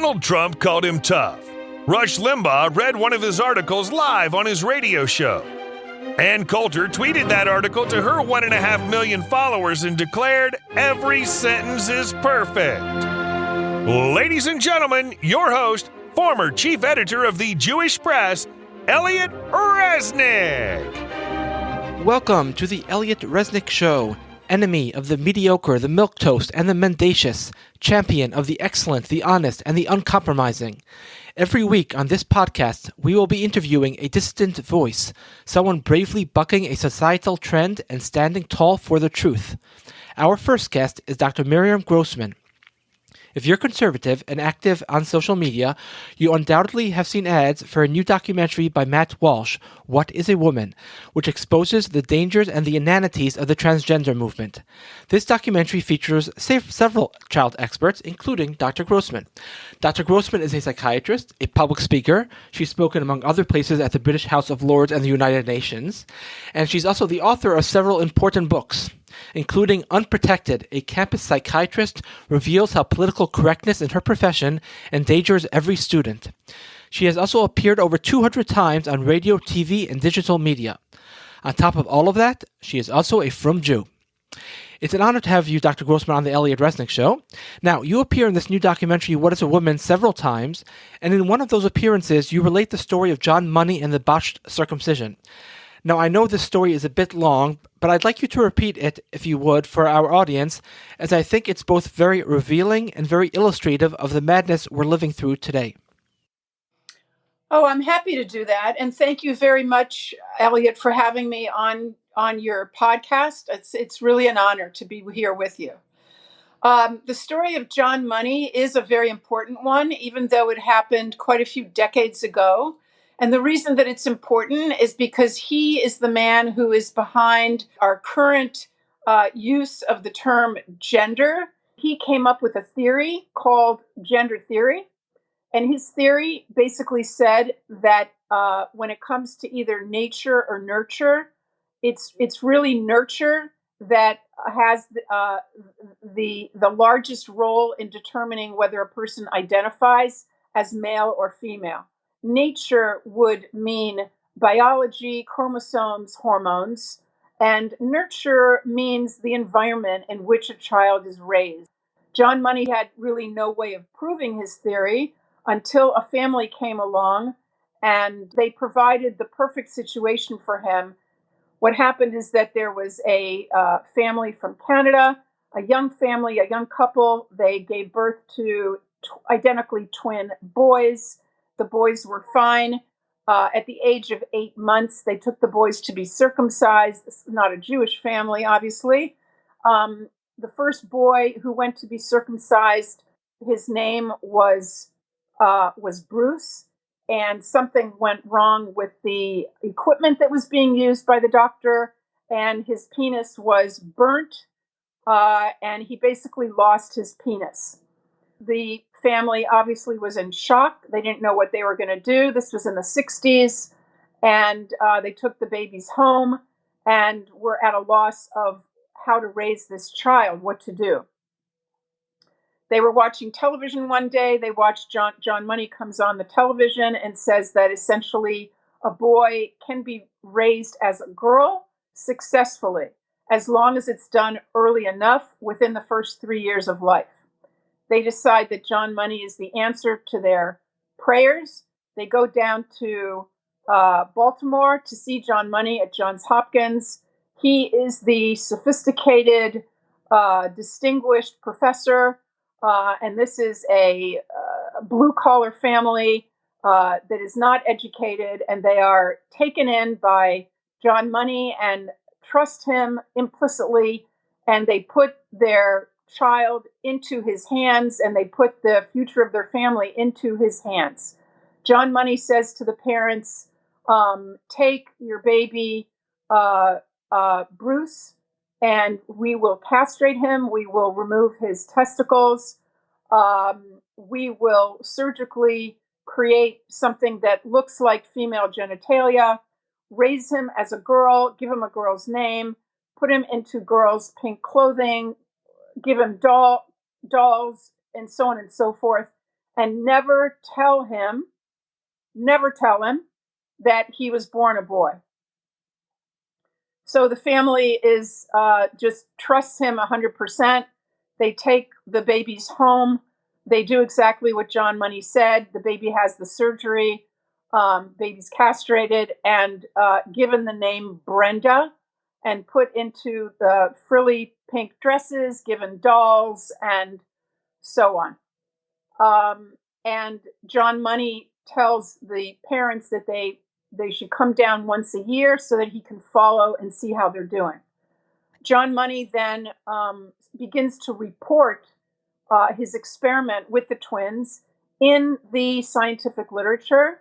Donald Trump called him tough. Rush Limbaugh read one of his articles live on his radio show. Ann Coulter tweeted that article to her 1.5 million followers and declared, "Every sentence is perfect." Ladies and gentlemen, your host, former chief editor of the Jewish Press, Elliot Resnick. Welcome to the Elliot Resnick Show, enemy of the mediocre, the milquetoast, and the mendacious, champion of the excellent, the honest, and the uncompromising. Every week on this podcast, we will be interviewing a dissident voice, someone bravely bucking a societal trend and standing tall for the truth. Our first guest is Dr. Miriam Grossman. If you're conservative and active on social media, you undoubtedly have seen ads for a new documentary by Matt Walsh, What is a Woman?, which exposes the dangers and the inanities of the transgender movement. This documentary features several child experts, including Dr. Grossman. Dr. Grossman is a psychiatrist, a public speaker. She's spoken among other places at the British House of Lords and the United Nations. And she's also the author of several important books, including Unprotected, a campus psychiatrist reveals how political correctness in her profession endangers every student. She has also appeared over 200 times on radio, TV, and digital media. On top of all of that, she is also a frum Jew. It's an honor to have you, Dr. Grossman, on the Elliot Resnick Show. Now, you appear in this new documentary, What is a Woman?, several times, and in one of those appearances, you relate the story of John Money and the botched circumcision. Now, I know this story is a bit long, but I'd like you to repeat it, if you would, for our audience, as I think it's both very revealing and very illustrative of the madness we're living through today. Oh, I'm happy to do that. And thank you very much, Elliot, for having me on your podcast. It's really an honor to be here with you. The story of John Money is a very important one, even though it happened quite a few decades ago. And the reason that it's important is because he is the man who is behind our current use of the term gender. He came up with a theory called gender theory. And his theory basically said that when it comes to either nature or nurture, it's really nurture that has the largest role in determining whether a person identifies as male or female. Nature would mean biology, chromosomes, hormones, and nurture means the environment in which a child is raised. John Money had really no way of proving his theory until a family came along and they provided the perfect situation for him. What happened is that there was a family from Canada, a young family, a young couple. They gave birth to identically twin boys. The boys were fine. At the age of 8 months, they took the boys to be circumcised. This is not a Jewish family, obviously. The first boy who went to be circumcised, his name was Bruce, and something went wrong with the equipment that was being used by the doctor, and his penis was burnt, and he basically lost his penis. The family obviously was in shock. They didn't know what they were going to do. This was in the 60s, and they took the babies home and were at a loss of how to raise this child, what to do. They were watching television one day. They watched John Money comes on the television and says that essentially a boy can be raised as a girl successfully as long as it's done early enough within the first 3 years of life. They decide that John Money is the answer to their prayers. They go down to Baltimore to see John Money at Johns Hopkins. He is the sophisticated, distinguished professor, and this is a blue-collar family that is not educated, and they are taken in by John Money and trust him implicitly, and they put their child into his hands, and they put the future of their family into his hands. John Money says to the parents, take your baby, Bruce, and we will castrate him. We will remove his testicles. We will surgically create something that looks like female genitalia, raise him as a girl, give him a girl's name, put him into girls' pink clothing, give him dolls, and so on and so forth. and never tell him that he was born a boy. So the family is just trusts him 100%. They take the babies home. They do exactly what John Money said. The baby has the surgery. Baby's castrated and given the name Brenda and put into the frilly pink dresses, given dolls, and so on. And John Money tells the parents that they should come down once a year so that he can follow and see how they're doing. John Money then begins to report his experiment with the twins in the scientific literature.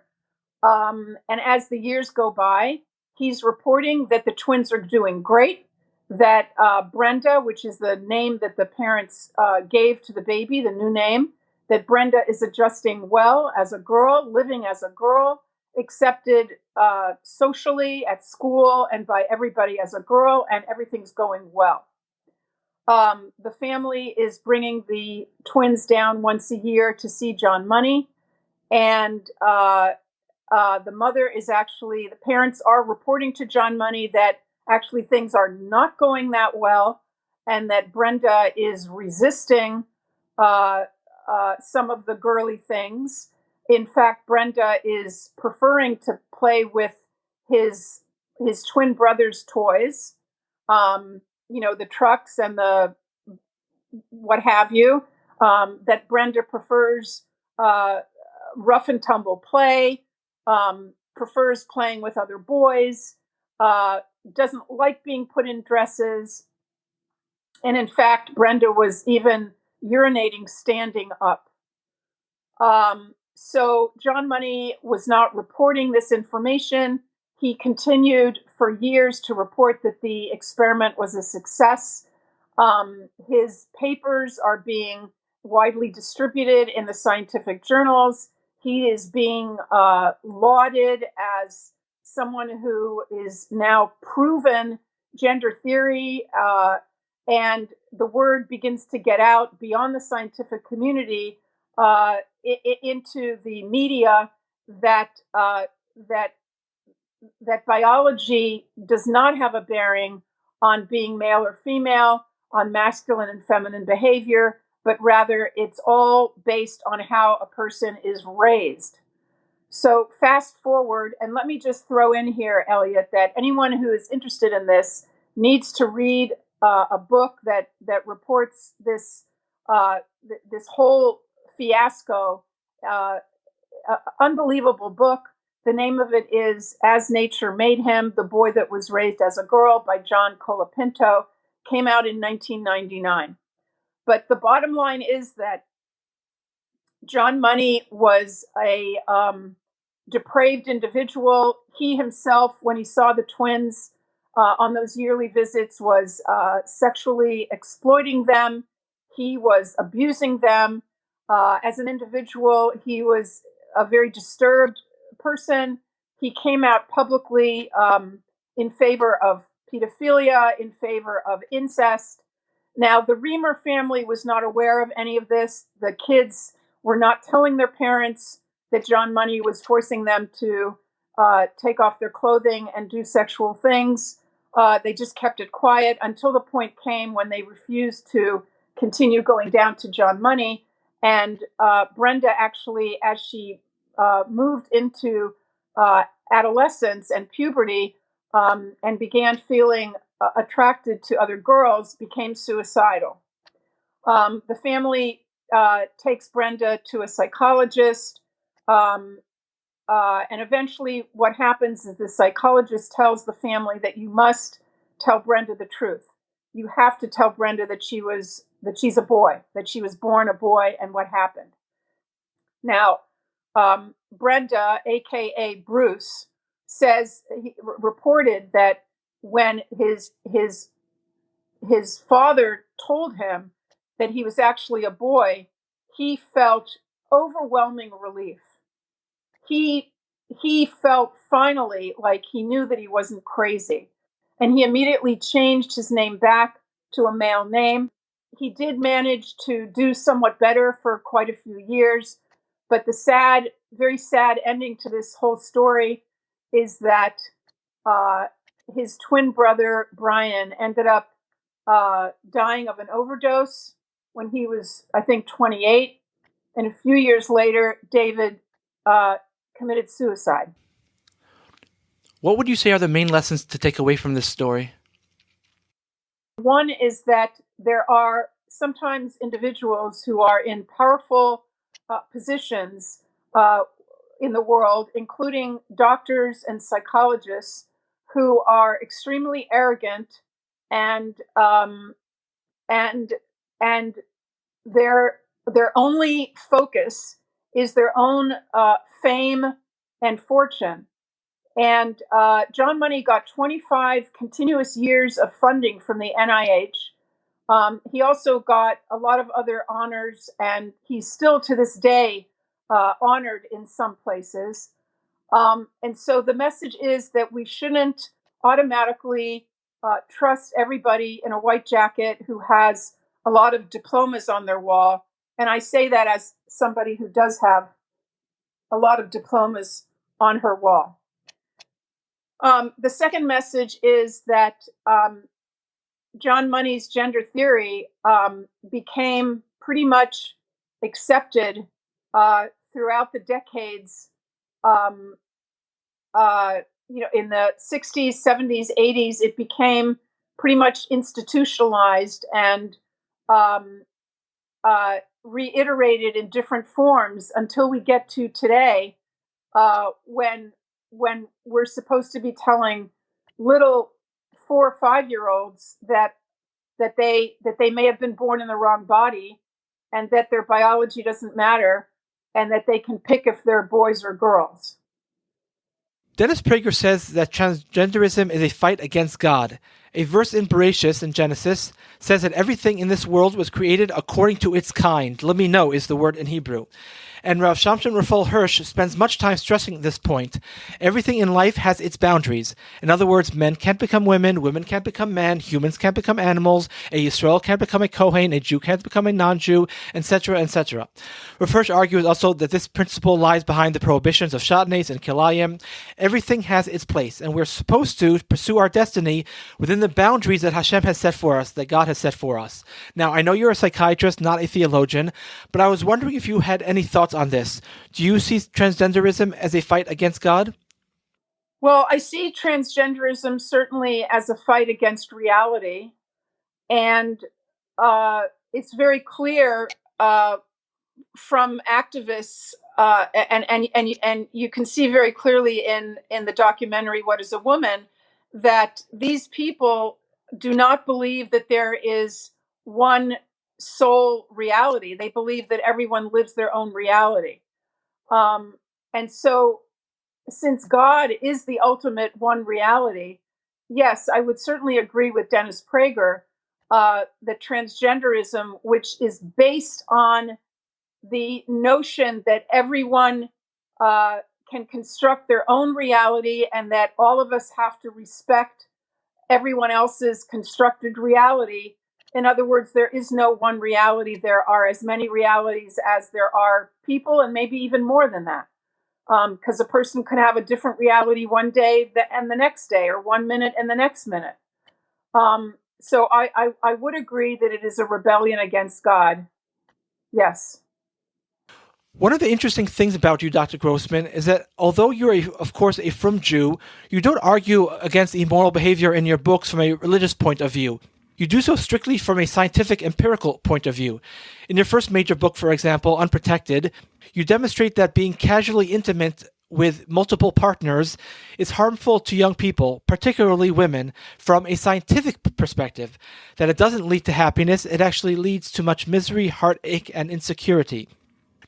And as the years go by, he's reporting that the twins are doing great, that Brenda, which is the name that the parents gave to the baby, the new name, that Brenda is adjusting well as a girl, living as a girl, accepted socially at school and by everybody as a girl, and everything's going well. The family is bringing the twins down once a year to see John Money, and the mother is actually, the parents are reporting to John Money that actually things are not going that well, and that Brenda is resisting some of the girly things. In fact, Brenda is preferring to play with his twin brother's toys, the trucks and the what have you, that Brenda prefers rough and tumble play, prefers playing with other boys, doesn't like being put in dresses. And in fact, Brenda was even urinating standing up. So John Money was not reporting this information. He continued for years to report that the experiment was a success. His papers are being widely distributed in the scientific journals. He is being lauded as someone who is now proven gender theory, and the word begins to get out beyond the scientific community into the media that biology does not have a bearing on being male or female, on masculine and feminine behavior, but rather it's all based on how a person is raised. So fast forward, and let me just throw in here, Elliot, that anyone who is interested in this needs to read a book that reports this this whole fiasco. Unbelievable book. The name of it is As Nature Made Him, The Boy That Was Raised as a Girl by John Colapinto. Came out in 1999. But the bottom line is that John Money was a depraved individual. He himself, when he saw the twins on those yearly visits, was sexually exploiting them. He was abusing them. As an individual, he was a very disturbed person. He came out publicly in favor of pedophilia, in favor of incest. Now, the Reamer family was not aware of any of this. The kids were not telling their parents that John Money was forcing them to take off their clothing and do sexual things. They just kept it quiet until the point came when they refused to continue going down to John Money. And Brenda actually, as she moved into adolescence and puberty and began feeling attracted to other girls, became suicidal. The family takes Brenda to a psychologist. And eventually what happens is the psychologist tells the family that you must tell Brenda the truth. You have to tell Brenda that she's a boy, that she was born a boy, and what happened. Now, Brenda, aka Bruce, reported that when his father told him that he was actually a boy, he felt overwhelming relief. He felt finally like he knew that he wasn't crazy. And he immediately changed his name back to a male name. He did manage to do somewhat better for quite a few years, But the sad, very sad ending to this whole story is that his twin brother, Brian, ended up dying of an overdose when he was, I think, 28. And a few years later, David committed suicide. What would you say are the main lessons to take away from this story? One is that there are sometimes individuals who are in powerful positions in the world, including doctors and psychologists, who are extremely arrogant and and and their only focus is their own fame and fortune. And John Money got 25 continuous years of funding from the NIH. He also got a lot of other honors, and he's still to this day honored in some places. And so the message is that we shouldn't automatically trust everybody in a white jacket who has a lot of diplomas on their wall. And I say that as somebody who does have a lot of diplomas on her wall. The second message is that John Money's gender theory became pretty much accepted throughout the decades. In the 60s, 70s, 80s, it became pretty much institutionalized and reiterated in different forms until we get to today, when we're supposed to be telling little 4 or 5-year-olds that they may have been born in the wrong body, and that their biology doesn't matter, and that they can pick if they're boys or girls. Dennis Prager says that transgenderism is a fight against God. A verse in Bereshit in Genesis says that everything in this world was created according to its kind. Lemino is the word in Hebrew. And Rav Shamshon Raphael Hirsch spends much time stressing this point. Everything in life has its boundaries. In other words, men can't become women can't become men, humans can't become animals, a Yisrael can't become a Kohen, a Jew can't become a non-Jew, etc., etc. Rav Hirsch argues also that this principle lies behind the prohibitions of Shatnez and Kilayim. Everything has its place, and we're supposed to pursue our destiny within the boundaries that Hashem has set for us, that God has set for us. Now, I know you're a psychiatrist, not a theologian, but I was wondering if you had any thoughts on this. Do you see transgenderism as a fight against God? Well, I see transgenderism certainly as a fight against reality. And it's very clear from activists, and you can see very clearly in the documentary What is a Woman, that these people do not believe that there is one sole reality. They believe that everyone lives their own reality. And so, since God is the ultimate one reality, yes, I would certainly agree with Dennis Prager that transgenderism, which is based on the notion that everyone can construct their own reality, and that all of us have to respect everyone else's constructed reality. In other words, there is no one reality. There are as many realities as there are people, and maybe even more than that. Because a person could have a different reality one day and the next day, or 1 minute and the next minute. So I would agree that it is a rebellion against God. Yes. One of the interesting things about you, Dr. Grossman, is that although you're, of course, a frum Jew, you don't argue against immoral behavior in your books from a religious point of view. You do so strictly from a scientific, empirical point of view. In your first major book, for example, Unprotected, you demonstrate that being casually intimate with multiple partners is harmful to young people, particularly women, from a scientific perspective, that it doesn't lead to happiness, it actually leads to much misery, heartache, and insecurity.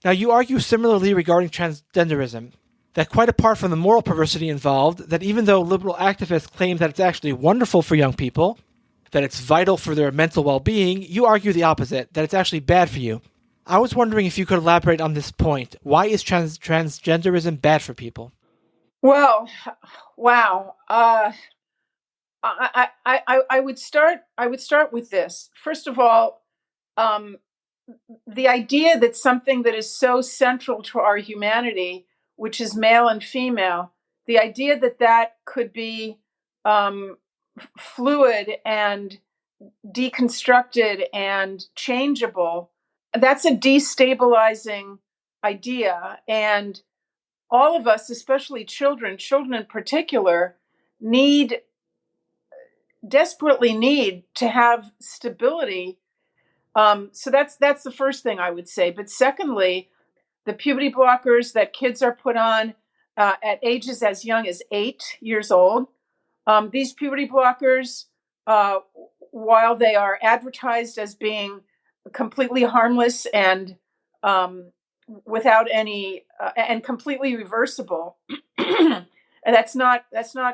Now, you argue similarly regarding transgenderism, that quite apart from the moral perversity involved, that even though liberal activists claim that it's actually wonderful for young people, that it's vital for their mental well-being, you argue the opposite, that it's actually bad for you. I was wondering if you could elaborate on this point. Why is transgenderism bad for people? Well, wow. I would start with this. First of all, the idea that something that is so central to our humanity, which is male and female, the idea that that could be um, fluid and deconstructed and changeable, that's a destabilizing idea. And all of us, especially children in particular, desperately need to have stability. So that's the first thing I would say. But secondly, the puberty blockers that kids are put on at ages as young as 8 years old. These puberty blockers, uh, while they are advertised as being completely harmless and without any and completely reversible, and that's not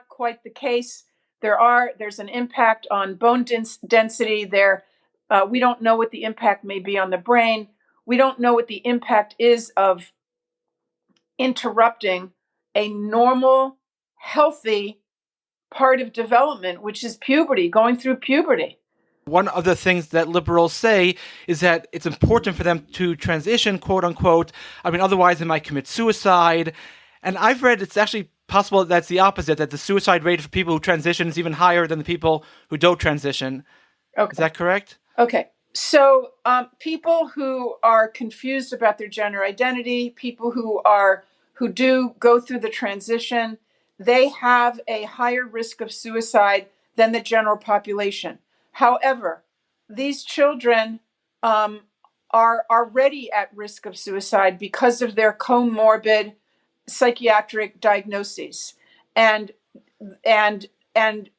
quite the case. There's an impact on bone density. We don't know what the impact may be on the brain. We don't know what the impact is of interrupting a normal, healthy part of development, which is puberty, going through puberty. One of the things that liberals say is that it's important for them to transition, quote unquote. I mean, otherwise they might commit suicide. And I've read it's actually possible that's the opposite, that the suicide rate for people who transition is even higher than the people who don't transition. Okay. Is that correct? Okay. So people who are confused about their gender identity, people who do go through the transition, they have a higher risk of suicide than the general population. However, these children are already at risk of suicide because of their comorbid psychiatric diagnoses, and and and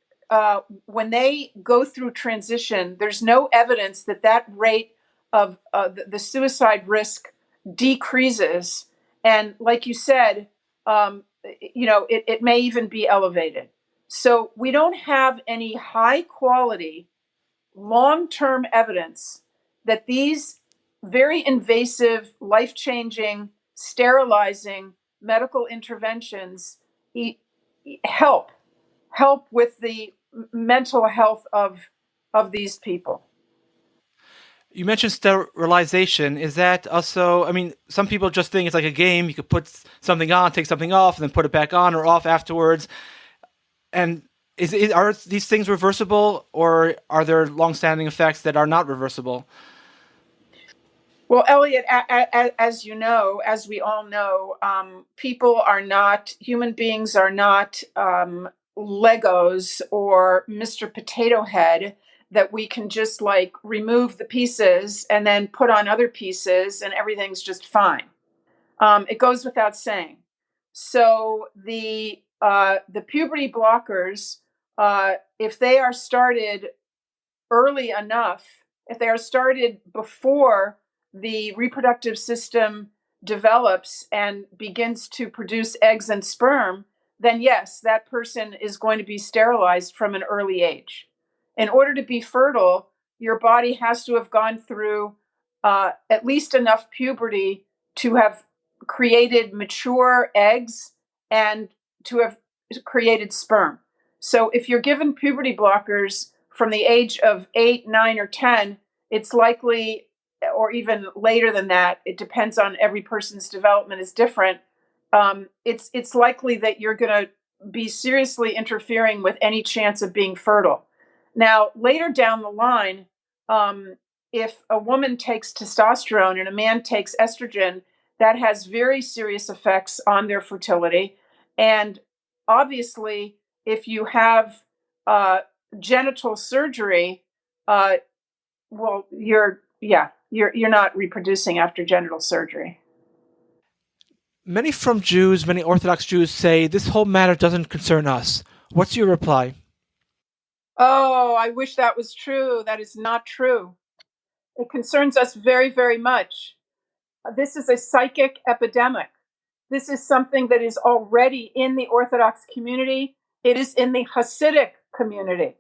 when they go through transition, there's no evidence that that rate of the suicide risk decreases. And like you said, it may even be elevated. So we don't have any high quality, long term evidence that these very invasive, life changing, sterilizing medical interventions help with the mental health of these people. You mentioned sterilization. Is that also, I mean, some people just think it's like a game. You could put something on, take something off, and then put it back on or off afterwards. And are these things reversible, or are there long-standing effects that are not reversible? Well, Elliot, as you know, as we all know, human beings are not Legos or Mr. Potato Head that we can just like remove the pieces and then put on other pieces and everything's just fine. It goes without saying. So the puberty blockers, if they are started early enough, if they are started before the reproductive system develops and begins to produce eggs and sperm, then yes, that person is going to be sterilized from an early age. In order to be fertile, your body has to have gone through at least enough puberty to have created mature eggs and to have created sperm. So if you're given puberty blockers from the age of 8, 9, or 10, it's likely, or even later than that, it depends on every person's development is different. It's likely that you're going to be seriously interfering with any chance of being fertile. Now, later down the line, if a woman takes testosterone and a man takes estrogen, that has very serious effects on their fertility. And obviously, if you have genital surgery, well, you're not reproducing after genital surgery. Many Orthodox Jews say this whole matter doesn't concern us. What's your reply? Oh, I wish that was true. That is not true. It concerns us very, very much. This is a psychic epidemic. This is something that is already in the Orthodox community. It is in the Hasidic community.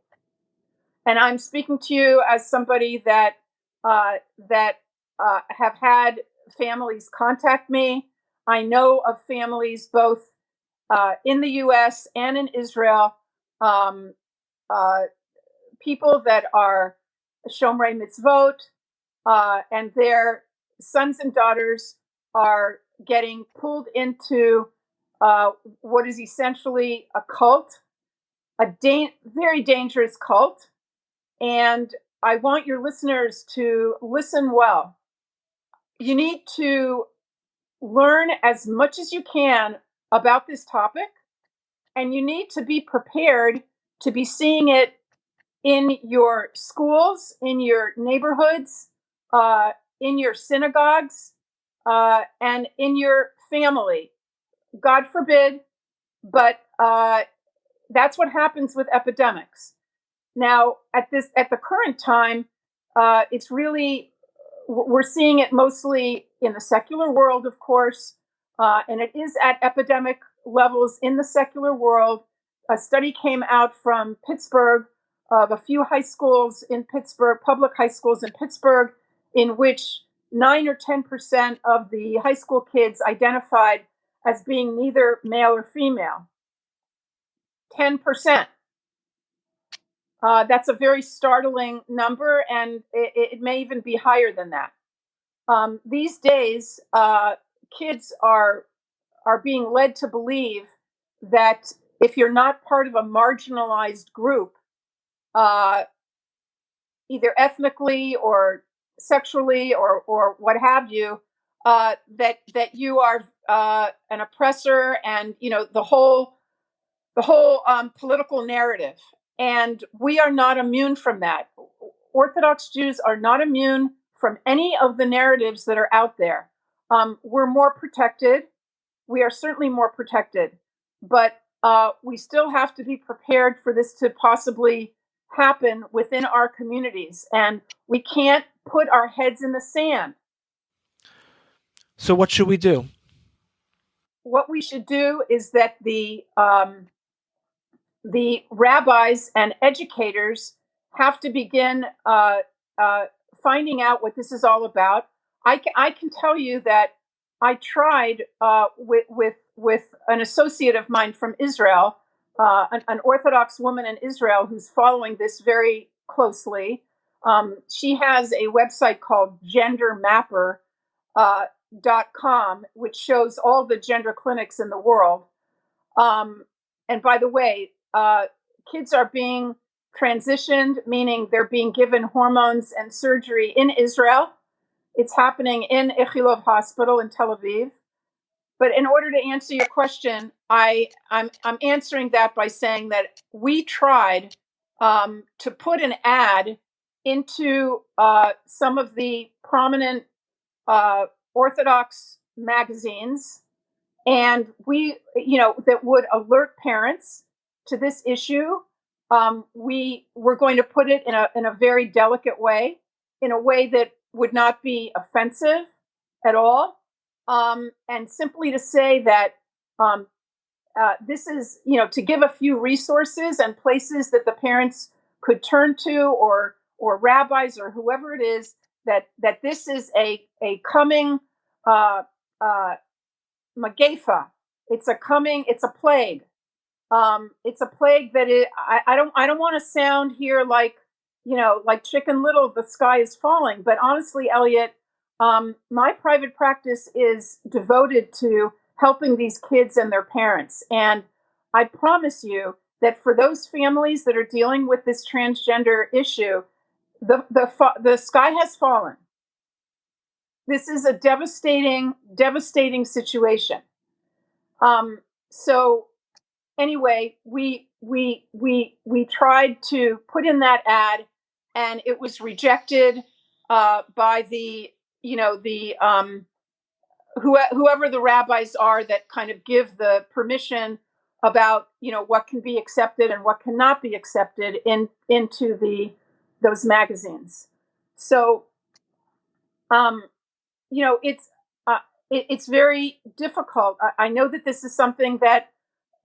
And I'm speaking to you as somebody that have had families contact me. I know of families both in the U.S. and in Israel, people that are Shomrei Mitzvot, and their sons and daughters are getting pulled into what is essentially a cult, very dangerous cult. And I want your listeners to listen well. You need to learn as much as you can about this topic, and you need to be prepared to be seeing it in your schools, in your neighborhoods, in your synagogues, and in your family. God forbid, but that's what happens with epidemics. Now, at the current time, it's really, we're seeing it mostly in the secular world, of course, and it is at epidemic levels in the secular world. A study came out from Pittsburgh of a few high schools in Pittsburgh, public high schools in Pittsburgh, in which 9 or 10% of the high school kids identified as being neither male or female. 10%. That's a very startling number, and it may even be higher than that. These days, kids are being led to believe that if you're not part of a marginalized group, either ethnically or sexually or what have you, that you are an oppressor, and the whole political narrative. And we are not immune from that. Orthodox Jews are not immune from any of the narratives that are out there. We're more protected. We are certainly more protected, but we still have to be prepared for this to possibly happen within our communities. And we can't put our heads in the sand. So what should we do? What we should do is that the rabbis and educators have to begin finding out what this is all about. I can tell you that I tried with an associate of mine from Israel, an Orthodox woman in Israel who's following this very closely. She has a website called gendermapper.com, which shows all the gender clinics in the world. And by the way, kids are being transitioned, meaning they're being given hormones and surgery in Israel. It's happening in Ichilov Hospital in Tel Aviv. But in order to answer your question, I'm answering that by saying that we tried to put an ad into some of the prominent Orthodox magazines, and that would alert parents to this issue. We were going to put it in a very delicate way, in a way that would not be offensive at all, and simply to say that this is, to give a few resources and places that the parents could turn to, or rabbis or whoever it is, that this is a coming Magefa. It's a plague. It's a plague that I don't want to sound here like Chicken Little, the sky is falling. But honestly, Elliot, my private practice is devoted to helping these kids and their parents. And I promise you that for those families that are dealing with this transgender issue, the sky has fallen. This is a devastating situation. So anyway, we tried to put in that ad, and it was rejected by whoever the rabbis are that kind of give the permission about what can be accepted and what cannot be accepted into those magazines. So it's very difficult. I know that this is something that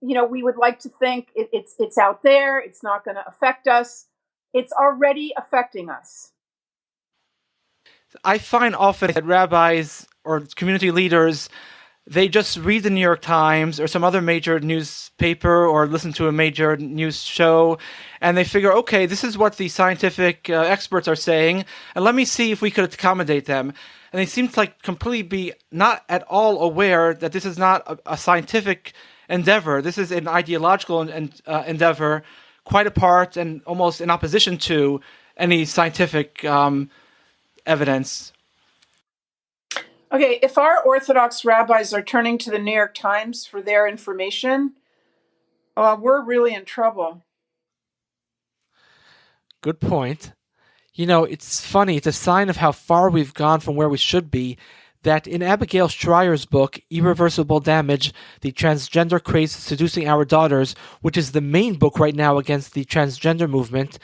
we would like to think it's out there. It's not going to affect us. It's already affecting us. I find often that rabbis or community leaders they just read the New York Times or some other major newspaper or listen to a major news show, and they figure, okay, this is what the scientific experts are saying, and let me see if we could accommodate them. And they seem to completely be not at all aware that this is not a scientific endeavor. This is an ideological endeavor, quite apart and almost in opposition to any scientific evidence. Okay, if our Orthodox rabbis are turning to the New York Times for their information, we're really in trouble. Good point. It's funny. It's a sign of how far we've gone from where we should be that in Abigail Schreier's book, Irreversible Damage, The Transgender Craze Seducing Our Daughters, which is the main book right now against the transgender movement,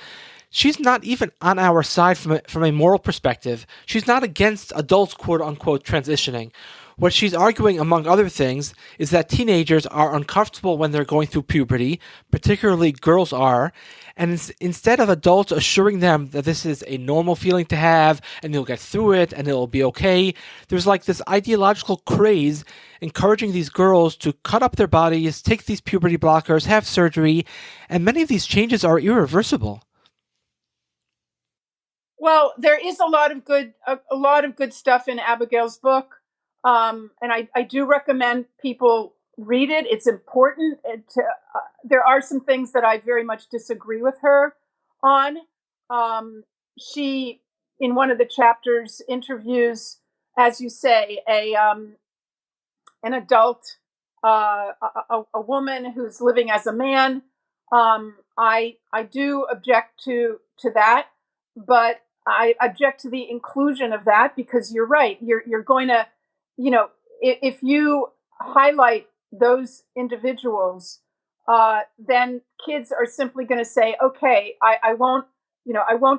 she's not even on our side from a moral perspective. She's not against adults, quote-unquote, transitioning. What she's arguing, among other things, is that teenagers are uncomfortable when they're going through puberty, particularly girls are, and instead of adults assuring them that this is a normal feeling to have, and you'll get through it, and it'll be okay, there's this ideological craze encouraging these girls to cut up their bodies, take these puberty blockers, have surgery, and many of these changes are irreversible. Well, there is a lot of good stuff in Abigail's book, and I do recommend people read it. It's important. There are some things that I very much disagree with her on. She, in one of the chapters, interviews, as you say, an adult, a woman who's living as a man. I do object to that, but I object to the inclusion of that because you're right. You're going to, if you highlight those individuals, then kids are simply going to say, okay, I won't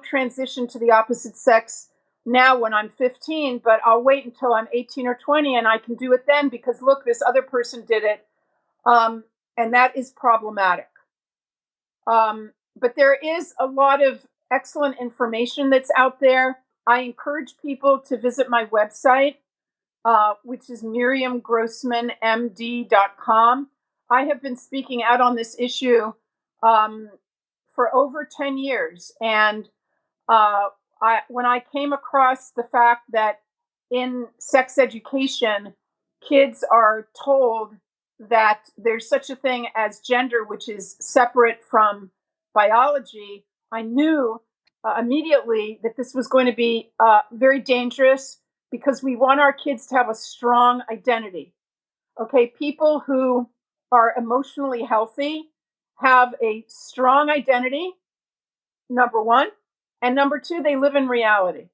transition to the opposite sex now when I'm 15, but I'll wait until I'm 18 or 20 and I can do it then because look, this other person did it. And that is problematic. But there is a lot of excellent information that's out there. I encourage people to visit my website, which is miriamgrossmanmd.com. I have been speaking out on this issue for over 10 years. And when I came across the fact that in sex education, kids are told that there's such a thing as gender, which is separate from biology, I knew immediately that this was going to be very dangerous because we want our kids to have a strong identity. Okay, people who are emotionally healthy have a strong identity, number one. And number two, they live in reality.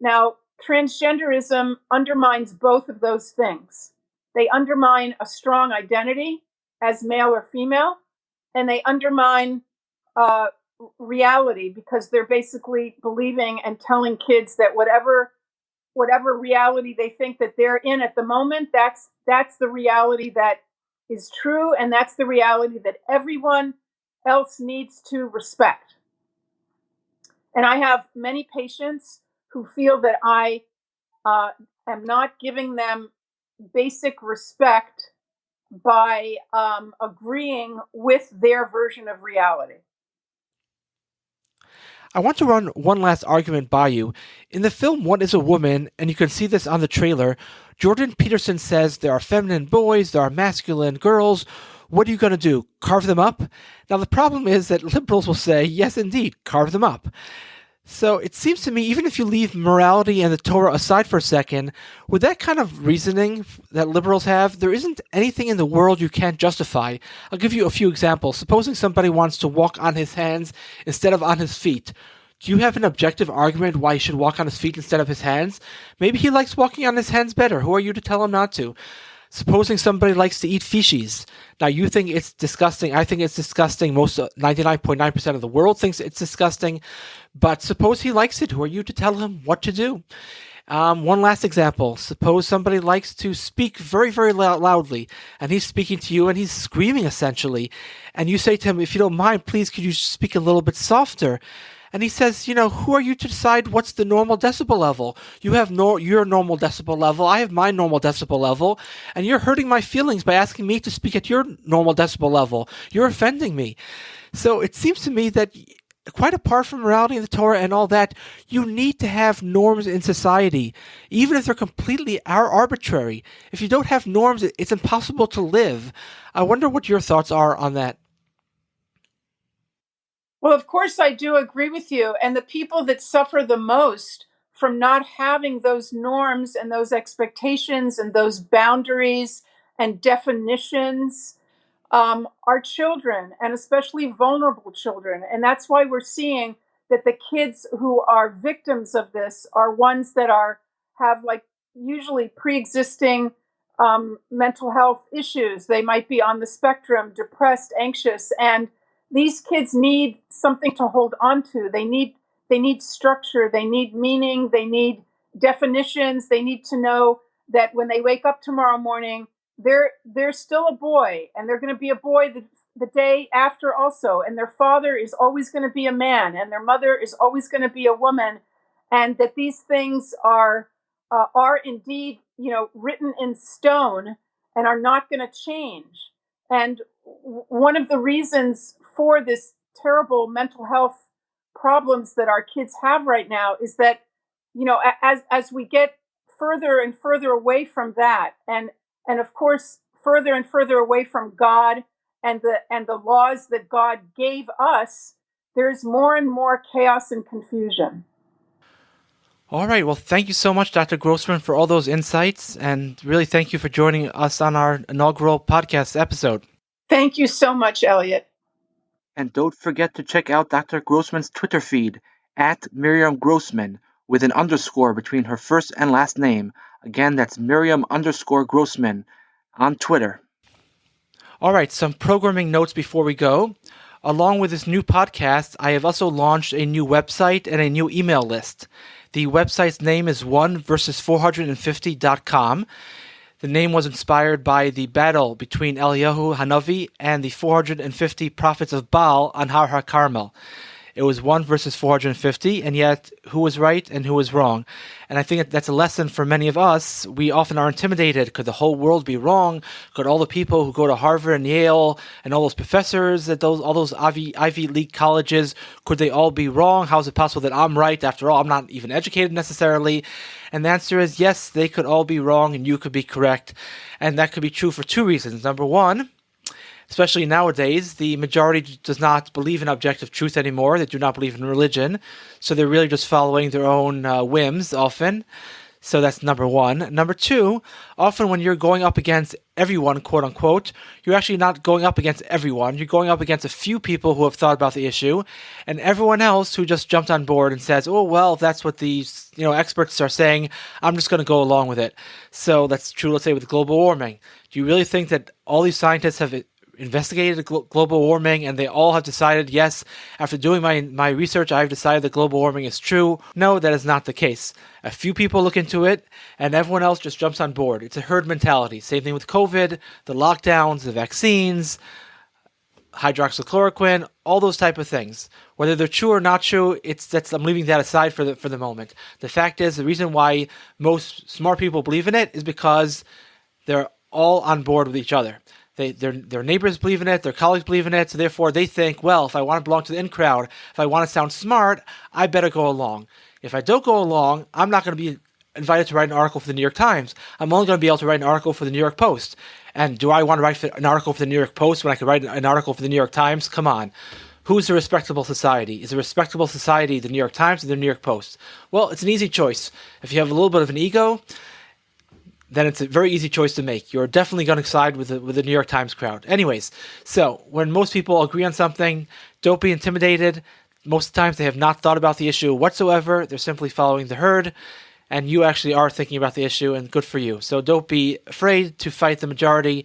Now, transgenderism undermines both of those things. They undermine a strong identity as male or female, and they undermine reality because they're basically believing and telling kids that whatever reality they think that they're in at the moment, that's the reality that is true, and that's the reality that everyone else needs to respect. And I have many patients who feel that I am not giving them basic respect by agreeing with their version of reality. I want to run one last argument by you. In the film What is a Woman, and you can see this on the trailer, Jordan Peterson says there are feminine boys, there are masculine girls. What are you going to do? Carve them up? Now, the problem is that liberals will say, yes, indeed, carve them up. So it seems to me, even if you leave morality and the Torah aside for a second, with that kind of reasoning that liberals have, there isn't anything in the world you can't justify. I'll give you a few examples. Supposing somebody wants to walk on his hands instead of on his feet. Do you have an objective argument why he should walk on his feet instead of his hands? Maybe he likes walking on his hands better. Who are you to tell him not to? Supposing somebody likes to eat fishies. Now, you think it's disgusting. I think it's disgusting. Most 99.9% of the world thinks it's disgusting. But suppose he likes it. Who are you to tell him what to do? One last example. Suppose somebody likes to speak very, very loudly, and he's speaking to you, and he's screaming, essentially. And you say to him, if you don't mind, please, could you speak a little bit softer? And he says, who are you to decide what's the normal decibel level? You have your normal decibel level, I have my normal decibel level, and you're hurting my feelings by asking me to speak at your normal decibel level. You're offending me. So it seems to me that quite apart from morality in the Torah and all that, you need to have norms in society, even if they're completely arbitrary. If you don't have norms, it's impossible to live. I wonder what your thoughts are on that. Well, of course, I do agree with you. And the people that suffer the most from not having those norms and those expectations and those boundaries and definitions are children, and especially vulnerable children. And that's why we're seeing that the kids who are victims of this are ones that have like usually pre-existing mental health issues. They might be on the spectrum, depressed, anxious, and these kids need something to hold on to. They need structure, they need meaning, they need definitions, they need to know that when they wake up tomorrow morning, they're still a boy, and they're going to be a boy the day after also, and their father is always going to be a man, and their mother is always going to be a woman, and that these things are indeed written in stone and are not going to change. And one of the reasons for this terrible mental health problems that our kids have right now is that as we get further and further away from that, and of course further and further away from God and the laws that God gave us, there's more and more chaos and confusion. All right. Well, thank you so much, Dr. Grossman, for all those insights, and really thank you for joining us on our inaugural podcast episode. Thank you so much, Elliot. And don't forget to check out Dr. Grossman's Twitter feed, at Miriam Grossman, with an underscore between her first and last name. Again, that's Miriam_Grossman on Twitter. All right, some programming notes before we go. Along with this new podcast, I have also launched a new website and a new email list. The website's name is 1versus450.com. The name was inspired by the battle between Eliyahu Hanavi and the 450 prophets of Baal on Har HaCarmel. It was 1 versus 450, and yet who was right and who was wrong? And I think that's a lesson for many of us. We often are intimidated. Could the whole world be wrong? Could all the people who go to Harvard and Yale and all those professors at all those Ivy League colleges, could they all be wrong? How is it possible that I'm right? After all, I'm not even educated necessarily. And the answer is yes, they could all be wrong and you could be correct. And that could be true for two reasons. Number one, especially nowadays, the majority does not believe in objective truth anymore. They do not believe in religion. So they're really just following their own whims often. So that's number one. Number two, often when you're going up against everyone, quote unquote, you're actually not going up against everyone. You're going up against a few people who have thought about the issue, and everyone else who just jumped on board and says, oh, well, if that's what these experts are saying, I'm just going to go along with it. So that's true, let's say, with global warming. Do you really think that all these scientists have investigated global warming and they all have decided, yes, after doing my research, I've decided that global warming is true? No, that is not the case. A few people look into it and everyone else just jumps on board. It's a herd mentality. Same thing with COVID, the lockdowns, the vaccines, hydroxychloroquine, all those type of things. Whether they're true or not true, I'm leaving that aside for the moment. The fact is, the reason why most smart people believe in it is because they're all on board with each other. Their neighbors believe in it, their colleagues believe in it, so therefore they think, well, if I want to belong to the in crowd, if I want to sound smart, I better go along. If I don't go along, I'm not going to be invited to write an article for the New York Times. I'm only going to be able to write an article for the New York Post. And do I want to write an article for the New York Post when I could write an article for the New York Times? Come on. Who's a respectable society? Is a respectable society the New York Times or the New York Post? Well, it's an easy choice. If you have a little bit of an ego, then it's a very easy choice to make. You're definitely going to side with the New York Times crowd. Anyways, so when most people agree on something, don't be intimidated. Most of the times they have not thought about the issue whatsoever. They're simply following the herd, and you actually are thinking about the issue, and good for you. So don't be afraid to fight the majority.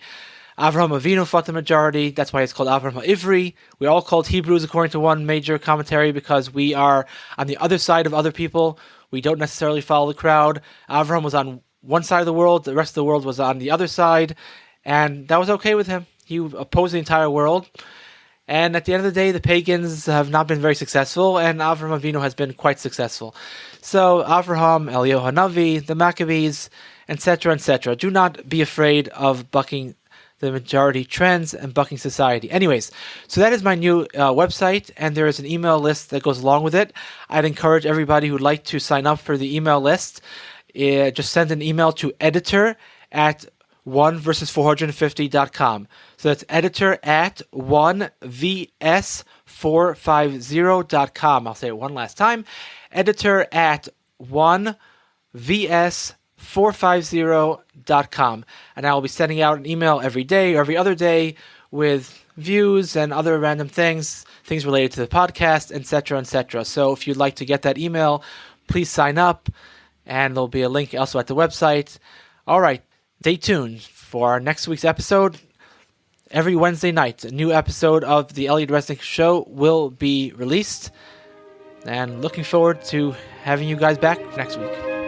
Avraham Avinu fought the majority. That's why it's called Avraham Ivri. We're all called Hebrews according to one major commentary because we are on the other side of other people. We don't necessarily follow the crowd. Avraham was on one side of the world, the rest of the world was on the other side, and that was okay with him. He opposed the entire world, And at the end of the day, the pagans have not been very successful, and Avraham Avinu has been quite successful. So Avraham, Eliyahu Hanavi, the Maccabees, etc., etc. Do not be afraid of bucking the majority trends and bucking society. Anyways, so that is my new website, and there is an email list that goes along with it. I'd encourage everybody who'd like to sign up for the email list, just send an email to editor@1versus450.com. So that's editor@1vs450.com. I'll say it one last time. Editor@1vs450.com. And I will be sending out an email every day or every other day with views and other random things related to the podcast, etc., etc. So if you'd like to get that email, please sign up, and there'll be a link also at the website. All right, stay tuned for our next week's episode. Every Wednesday night, a new episode of the Elliot Resnick Show will be released. And looking forward to having you guys back next week.